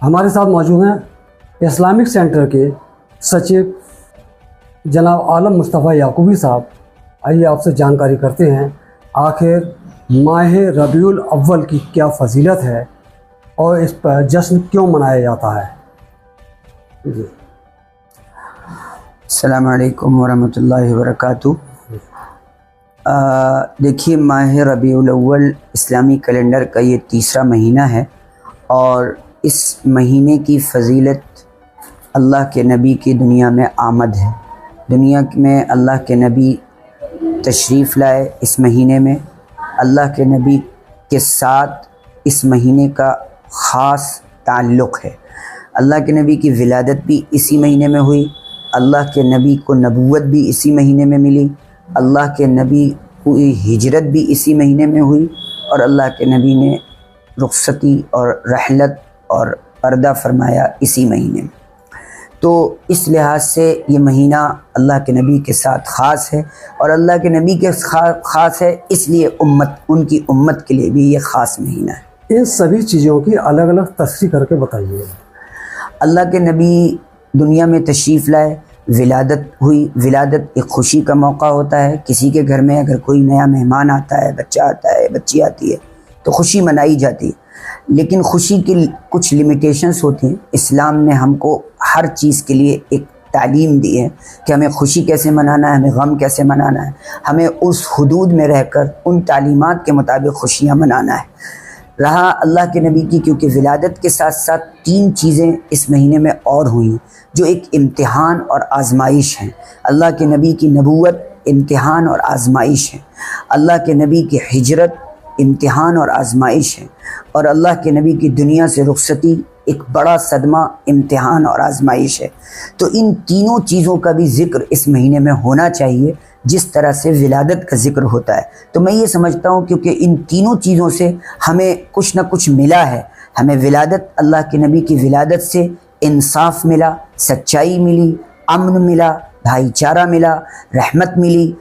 ہمارے ساتھ موجود ہیں اسلامک سینٹر کے سچیو جناب عالم مصطفیٰ یعقوبی صاحب. آئیے آپ سے جانکاری کرتے ہیں آخر ماہ ربیع الاول کی کیا فضیلت ہے اور اس پر جشن کیوں منایا جاتا ہے. جی السلام علیکم ورحمۃ اللہ وبرکاتہ. دیکھیے، ماہ ربیع الاول اسلامی کیلنڈر کا یہ تیسرا مہینہ ہے اور اس مہینے کی فضیلت اللہ کے نبی کی دنیا میں آمد ہے. دنیا میں اللہ کے نبی تشریف لائے اس مہینے میں. اللہ کے نبی کے ساتھ اس مہینے کا خاص تعلق ہے. اللہ کے نبی کی ولادت بھی اسی مہینے میں ہوئی. اللہ کے نبی کو نبوت بھی اسی مہینے میں ملی. اللہ کے نبی کو ہجرت بھی اسی مہینے میں ہوئی اور اللہ کے نبی نے رخصتی اور رحلت اور پردہ فرمایا اسی مہینے میں. تو اس لحاظ سے یہ مہینہ اللہ کے نبی کے ساتھ خاص ہے اور اللہ کے نبی کے خاص ہے، اس لیے ان کی امت کے لیے بھی یہ خاص مہینہ ہے. ان سبھی چیزوں کی الگ الگ تفسیر کر کے بتائیے. اللہ کے نبی دنیا میں تشریف لائے، ولادت ہوئی. ولادت ایک خوشی کا موقع ہوتا ہے. کسی کے گھر میں اگر کوئی نیا مہمان آتا ہے، بچہ آتا ہے، بچی آتی ہے تو خوشی منائی جاتی ہے. لیکن خوشی کی کچھ لیمیٹیشنز ہوتی ہیں. اسلام نے ہم کو ہر چیز کے لیے ایک تعلیم دی ہے کہ ہمیں خوشی کیسے منانا ہے، ہمیں غم کیسے منانا ہے. ہمیں اس حدود میں رہ کر ان تعلیمات کے مطابق خوشیاں منانا ہے. رہا اللہ کے نبی کی، کیونکہ ولادت کے ساتھ ساتھ 3 چیزیں اس مہینے میں اور ہوئیں جو ایک امتحان اور آزمائش ہیں. اللہ کے نبی کی نبوت امتحان اور آزمائش ہے. اللہ کے نبی کی ہجرت امتحان اور آزمائش ہے. اور اللہ کے نبی کی دنیا سے رخصتی ایک بڑا صدمہ، امتحان اور آزمائش ہے. تو ان تینوں چیزوں کا بھی ذکر اس مہینے میں ہونا چاہیے جس طرح سے ولادت کا ذکر ہوتا ہے. تو میں یہ سمجھتا ہوں کیونکہ ان تینوں چیزوں سے ہمیں کچھ نہ کچھ ملا ہے. ہمیں ولادت، اللہ کے نبی کی ولادت سے انصاف ملا، سچائی ملی، امن ملا، بھائی چارہ ملا، رحمت ملی،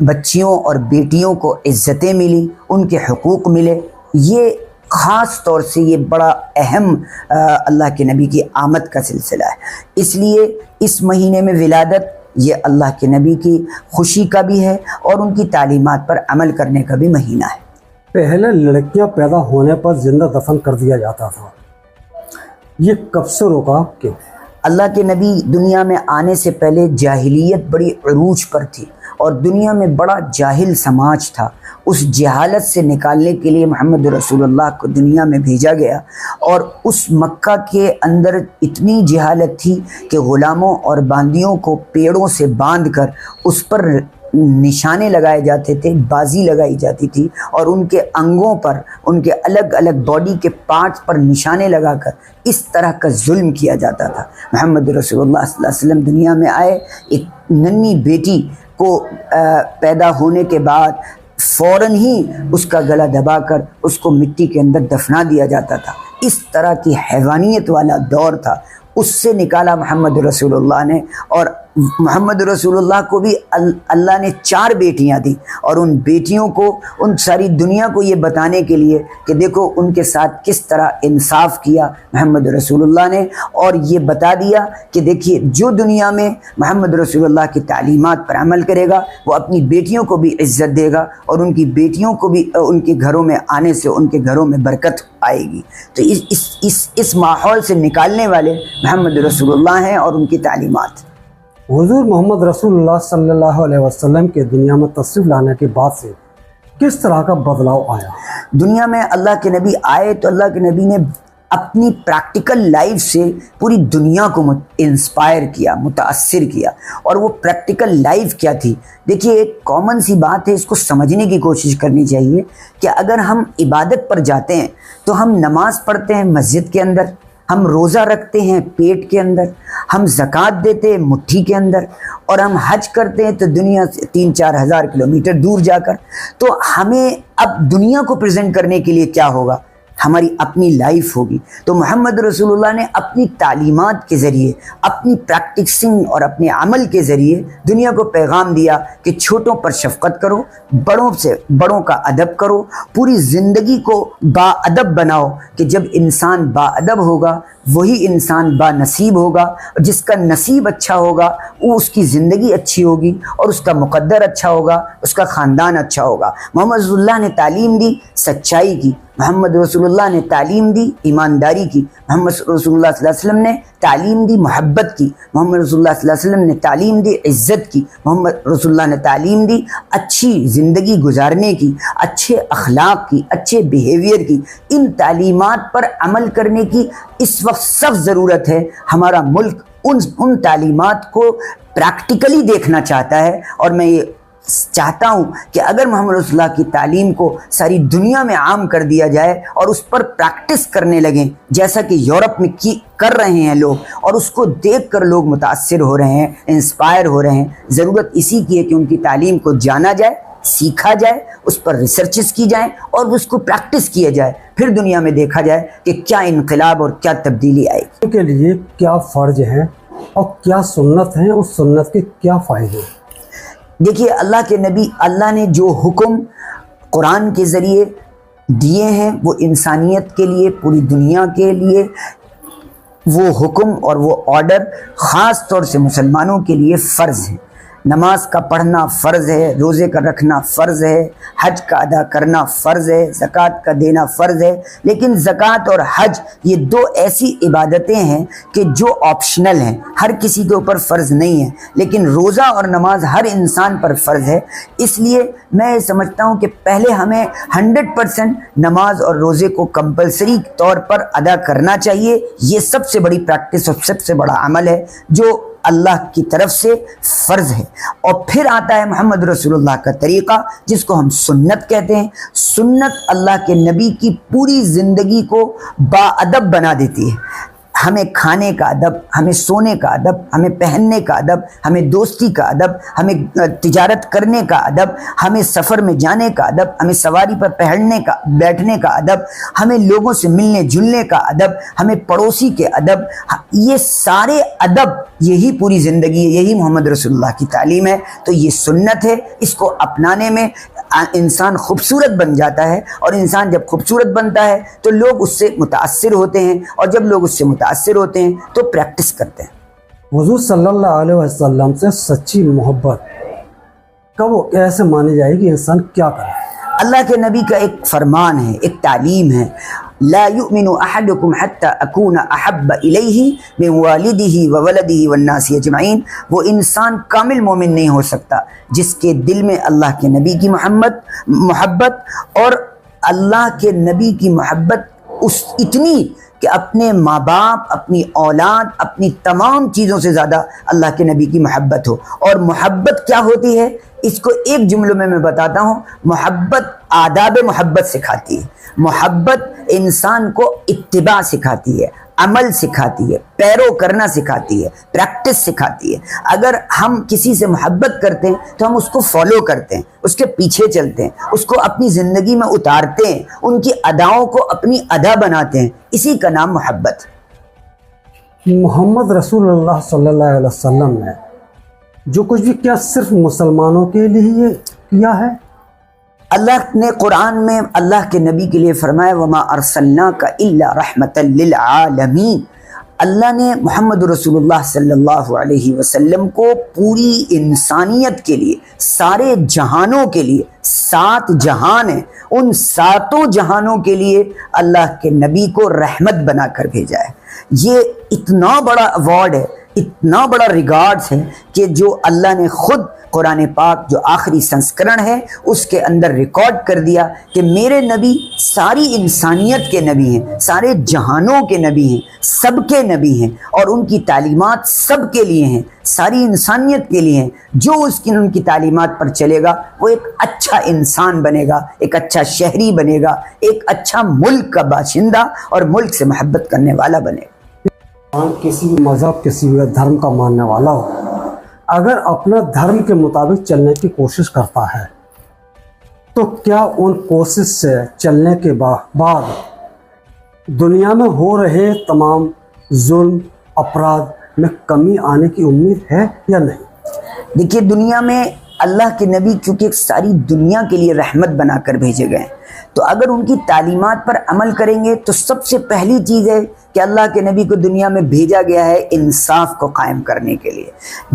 بچیوں اور بیٹیوں کو عزتیں ملی، ان کے حقوق ملے. یہ خاص طور سے یہ بڑا اہم اللہ کے نبی کی آمد کا سلسلہ ہے. اس لیے اس مہینے میں ولادت یہ اللہ کے نبی کی خوشی کا بھی ہے اور ان کی تعلیمات پر عمل کرنے کا بھی مہینہ ہے. پہلے لڑکیاں پیدا ہونے پر زندہ دفن کر دیا جاتا تھا، یہ کب سے روکا کیوں؟ اللہ کے نبی دنیا میں آنے سے پہلے جاہلیت بڑی عروج پر تھی اور دنیا میں بڑا جاہل سماج تھا. اس جہالت سے نکالنے کے لیے محمد رسول اللہ کو دنیا میں بھیجا گیا اور اس مکہ کے اندر اتنی جہالت تھی کہ غلاموں اور باندیوں کو پیڑوں سے باندھ کر اس پر نشانے لگائے جاتے تھے، بازی لگائی جاتی تھی اور ان کے انگوں پر، ان کے الگ الگ باڈی کے پارٹس پر نشانے لگا کر اس طرح کا ظلم کیا جاتا تھا. محمد رسول اللہ صلی اللہ علیہ وسلم دنیا میں آئے. ایک ننھی بیٹی کو پیدا ہونے کے بعد فوراً ہی اس کا گلا دبا کر اس کو مٹی کے اندر دفنا دیا جاتا تھا. اس طرح کی حیوانیت والا دور تھا. اس سے نکالا محمد رسول اللہ نے اور محمد رسول اللہ کو بھی اللہ نے 4 بیٹیاں دیں اور ان بیٹیوں کو، ان ساری دنیا کو یہ بتانے کے لیے کہ دیکھو ان کے ساتھ کس طرح انصاف کیا محمد رسول اللہ نے. اور یہ بتا دیا کہ دیکھیے جو دنیا میں محمد رسول اللہ کی تعلیمات پر عمل کرے گا وہ اپنی بیٹیوں کو بھی عزت دے گا اور ان کی بیٹیوں کو بھی ان کے گھروں میں آنے سے ان کے گھروں میں برکت آئے گی. تو اس ماحول سے نکالنے والے محمد رسول اللہ ہیں اور ان کی تعلیمات. حضور محمد رسول اللہ صلی اللہ علیہ وسلم کے دنیا میں تشریف لانے کے بعد سے کس طرح کا بدلاؤ آیا؟ دنیا میں اللہ کے نبی آئے تو اللہ کے نبی نے اپنی پریکٹیکل لائف سے پوری دنیا کو انسپائر کیا، متاثر کیا. اور وہ پریکٹیکل لائف کیا تھی؟ دیکھیے ایک کامن سی بات ہے، اس کو سمجھنے کی کوشش کرنی چاہیے کہ اگر ہم عبادت پر جاتے ہیں تو ہم نماز پڑھتے ہیں مسجد کے اندر، ہم روزہ رکھتے ہیں پیٹ کے اندر، ہم زکوٰۃ دیتے ہیں مٹھی کے اندر، اور ہم حج کرتے ہیں تو دنیا سے 3-4 ہزار کلومیٹر دور جا کر. تو ہمیں اب دنیا کو پریزنٹ کرنے کے لیے کیا ہوگا؟ ہماری اپنی لائف ہوگی. تو محمد رسول اللہ نے اپنی تعلیمات کے ذریعے، اپنی پریکٹسنگ اور اپنے عمل کے ذریعے دنیا کو پیغام دیا کہ چھوٹوں پر شفقت کرو، بڑوں کا ادب کرو، پوری زندگی کو با ادب بناؤ کہ جب انسان با ادب ہوگا وہی انسان با نصیب ہوگا. جس کا نصیب اچھا ہوگا وہ اس کی زندگی اچھی ہوگی اور اس کا مقدر اچھا ہوگا, اس کا خاندان اچھا ہوگا. محمد رسول اللہ نے تعلیم دی سچائی کی, محمد رسول اللہ نے تعلیم دی ایمانداری کی, محمد رسول اللہ صلی اللہ علیہ وسلم نے تعلیم دی محبت کی, محمد رسول اللہ صلی اللہ علیہ وسلم نے تعلیم دی عزت کی, محمد رسول اللہ نے تعلیم دی اچھی زندگی گزارنے کی, اچھے اخلاق کی, اچھے بیہیویئر کی. ان تعلیمات پر عمل کرنے کی اس وقت سخت ضرورت ہے. ہمارا ملک ان تعلیمات کو پریکٹیکلی دیکھنا چاہتا ہے, اور میں یہ چاہتا ہوں کہ اگر محمد رسول اللہ کی تعلیم کو ساری دنیا میں عام کر دیا جائے اور اس پر پریکٹس کرنے لگیں, جیسا کہ یورپ میں کر رہے ہیں لوگ, اور اس کو دیکھ کر لوگ متاثر ہو رہے ہیں, انسپائر ہو رہے ہیں. ضرورت اسی کی ہے کہ ان کی تعلیم کو جانا جائے, سیکھا جائے, اس پر ریسرچز کی جائیں اور اس کو پریکٹس کیا جائے. پھر دنیا میں دیکھا جائے کہ کیا انقلاب اور کیا تبدیلی آئے گی. ان کے لیے کیا فرض ہیں اور کیا سنت ہیں, اس سنت کے کیا فائدے ہیں؟ دیکھیے, اللہ کے نبی, اللہ نے جو حکم قرآن کے ذریعے دیے ہیں وہ انسانیت کے لیے, پوری دنیا کے لیے وہ حکم اور وہ آرڈر خاص طور سے مسلمانوں کے لیے فرض ہیں. نماز کا پڑھنا فرض ہے, روزے کا رکھنا فرض ہے, حج کا ادا کرنا فرض ہے, زکوٰۃ کا دینا فرض ہے. لیکن زکوٰۃ اور حج یہ دو ایسی عبادتیں ہیں کہ جو آپشنل ہیں, ہر کسی کے اوپر فرض نہیں ہے. لیکن روزہ اور نماز ہر انسان پر فرض ہے. اس لیے میں سمجھتا ہوں کہ پہلے ہمیں 100% نماز اور روزے کو کمپلسری طور پر ادا کرنا چاہیے. یہ سب سے بڑی پریکٹس اور سب سے بڑا عمل ہے جو اللہ کی طرف سے فرض ہے. اور پھر آتا ہے محمد رسول اللہ کا طریقہ, جس کو ہم سنت کہتے ہیں. سنت اللہ کے نبی کی پوری زندگی کو باادب بنا دیتی ہے. ہمیں کھانے کا ادب, ہمیں سونے کا ادب, ہمیں پہننے کا ادب, ہمیں دوستی کا ادب, ہمیں تجارت کرنے کا ادب, ہمیں سفر میں جانے کا ادب, ہمیں سواری پر بیٹھنے کا ادب, ہمیں لوگوں سے ملنے جلنے کا ادب, ہمیں پڑوسی کے ادب. یہ سارے ادب, یہی پوری زندگی ہے, یہی محمد رسول اللہ کی تعلیم ہے. تو یہ سنت ہے. اس کو اپنانے میں انسان خوبصورت بن جاتا ہے, اور انسان جب خوبصورت بنتا ہے تو لوگ اس سے متاثر ہوتے ہیں, اور جب لوگ اس سے متاثر ہوتے ہیں تو پریکٹس کرتے ہیں. حضور صلی اللہ علیہ وسلم سے سچی محبت کب ایسے مانی جائے گی, انسان کیا کرے؟ اللہ کے نبی کا ایک فرمان ہے, ایک تعلیم ہے, لا یؤمن احدکم حتی اکون احب الیہ من والدہ وولدہ والناس اجمعین. وہ انسان کامل مومن نہیں ہو سکتا جس کے دل میں اللہ کے نبی کی محبت اور اللہ کے نبی کی محبت اتنی کہ اپنے ماں باپ, اپنی اولاد, اپنی تمام چیزوں سے زیادہ اللہ کے نبی کی محبت ہو. اور محبت کیا ہوتی ہے اس کو ایک جملے میں بتاتا ہوں. محبت آداب محبت سکھاتی ہے. محبت انسان کو اتباع سکھاتی ہے, عمل سکھاتی ہے, پیرو کرنا سکھاتی ہے, پریکٹس سکھاتی ہے. اگر ہم کسی سے محبت کرتے ہیں تو ہم اس کو فالو کرتے ہیں, اس کے پیچھے چلتے ہیں, اس کو اپنی زندگی میں اتارتے ہیں, ان کی اداؤں کو اپنی ادا بناتے ہیں. اسی کا نام محبت. محمد رسول اللہ صلی اللہ علیہ وسلم نے جو کچھ بھی کیا صرف مسلمانوں کے لیے کیا ہے؟ اللہ نے قرآن میں اللہ کے نبی کے لیے فرمایا وما ارسلناک الا رحمتا للعالمین. اللہ نے محمد رسول اللہ صلی اللہ علیہ وسلم کو پوری انسانیت کے لیے, سارے جہانوں کے لیے, 7 جہان ہیں, ان 7 جہانوں کے لیے اللہ کے نبی کو رحمت بنا کر بھیجا ہے. یہ اتنا بڑا ایوارڈ ہے, اتنا بڑا ریگارڈز ہے کہ جو اللہ نے خود قرآن پاک جو آخری سنسکرن ہے اس کے اندر ریکارڈ کر دیا کہ میرے نبی ساری انسانیت کے نبی ہیں, سارے جہانوں کے نبی ہیں, سب کے نبی ہیں, اور ان کی تعلیمات سب کے لیے ہیں, ساری انسانیت کے لیے ہیں. جو ان کی تعلیمات پر چلے گا وہ ایک اچھا انسان بنے گا, ایک اچھا شہری بنے گا, ایک اچھا ملک کا باشندہ اور ملک سے محبت کرنے والا بنے گا. کسی بھی مذہب, کسی بھی دھرم کا ماننے والا ہو, اگر اپنا دھرم کے مطابق چلنے کی کوشش کرتا ہے تو کیا ان کوشش سے چلنے کے بعد دنیا میں ہو رہے تمام ظلم اپرادھ میں کمی آنے کی امید ہے یا نہیں؟ دیکھیے, دنیا میں اللہ کے نبی کیونکہ ساری دنیا کے لیے رحمت بنا کر بھیجے گئے ہیں, تو اگر ان کی تعلیمات پر عمل کریں گے تو سب سے پہلی چیز ہے کہ اللہ کے نبی کو دنیا میں بھیجا گیا ہے انصاف کو قائم کرنے کے لیے.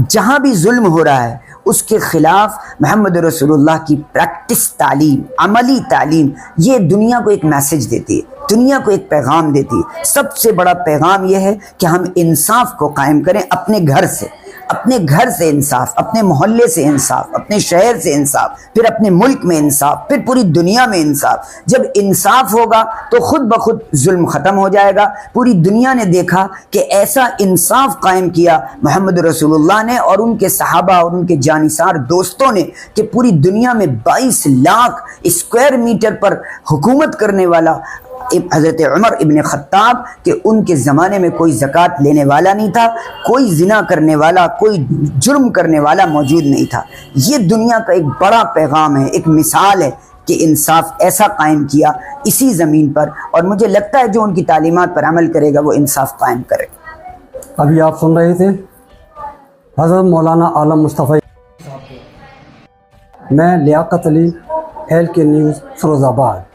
جہاں بھی ظلم ہو رہا ہے اس کے خلاف محمد رسول اللہ کی پریکٹس تعلیم، عملی تعلیم، یہ دنیا کو ایک میسج دیتی ہے، دنیا کو ایک پیغام دیتی ہے. سب سے بڑا پیغام یہ ہے کہ ہم انصاف کو قائم کریں اپنے گھر سے، اپنے گھر سے انصاف، اپنے محلے سے انصاف، اپنے شہر سے انصاف، پھر اپنے ملک میں انصاف، پھر پوری دنیا میں انصاف. جب انصاف ہوگا تو خود بخود ظلم ختم ہو جائے گا. پوری دنیا نے دیکھا کہ ایسا انصاف قائم کیا محمد رسول اللہ نے اور ان کے صحابہ اور ان کے جانثار دوستوں نے کہ پوری دنیا میں 22 لاکھ اسکوائر میٹر پر حکومت کرنے والا حضرت عمر ابن خطاب، کہ ان کے زمانے میں کوئی زکوٰۃ لینے والا نہیں تھا، کوئی زنا کرنے والا، کوئی جرم کرنے والا موجود نہیں تھا. یہ دنیا کا ایک بڑا پیغام ہے، ایک مثال ہے کہ انصاف ایسا قائم کیا اسی زمین پر. اور مجھے لگتا ہے جو ان کی تعلیمات پر عمل کرے گا وہ انصاف قائم کرے. ابھی آپ سن رہے تھے حضرت مولانا عالم مصطفیٰ. میں لیاقت علی، LK نیوز، فیروز آباد.